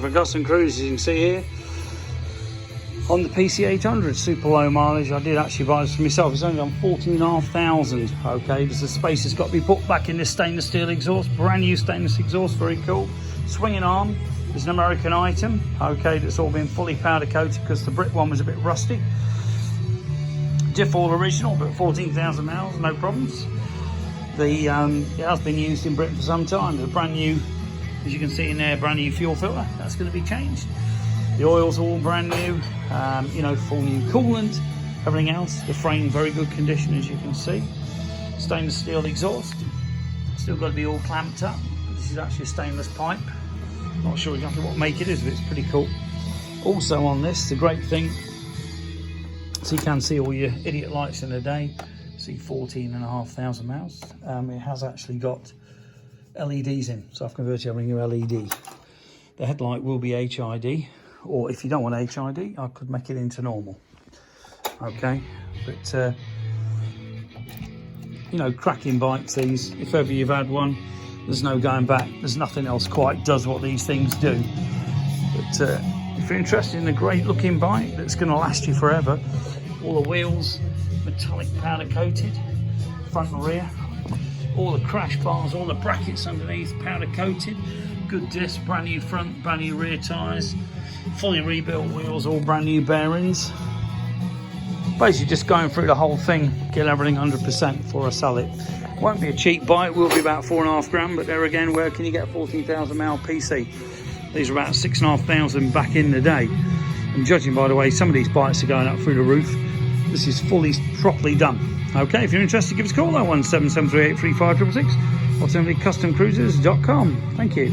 For custom cruises, you can see here on the PC800, super low mileage. I did actually buy this for myself. It's only on 14,500. Okay, there's a space that's got to be put back in this stainless steel exhaust, brand new stainless exhaust, very cool. Swinging arm is an American item. Okay, that's all been fully powder coated because the Brit one was a bit rusty. Diff all original, but 14,000 miles, no problems. It has been used in Britain for some time. The brand new, as you can see in there, brand new fuel filter, that's going to be changed. The oil's all brand new, you know, full new coolant, everything else. The frame, very good condition, as you can see. Stainless steel exhaust, still got to be all clamped up. This is actually a stainless pipe. Not sure exactly what make it is, but it's pretty cool. Also on this, the great thing, so you can see all your idiot lights in the day. See 14,500 miles. It has actually got LEDs in, so I've converted everything to LED. The headlight will be HID, or if you don't want HID, I could make it into normal. Okay, but you know, cracking bikes these. If ever you've had one, there's no going back. There's nothing else quite does what these things do. But if you're interested in a great looking bike that's going to last you forever, all the wheels metallic powder coated, front and rear, all the crash bars, all the brackets underneath powder coated, good disc, brand new front, brand new rear tyres, fully rebuilt wheels, all brand new bearings. Basically just going through the whole thing, get everything 100% before I sell it. Won't be a cheap bike, will be about 4.5 grand, but there again, where can you get a 14,000 mile PC? These are about 6,500 back in the day. And judging by the way some of these bikes are going up through the roof, this is fully, properly done. Okay, if you're interested, give us a call, 01773835666, alternatively customcruisers.com. Thank you.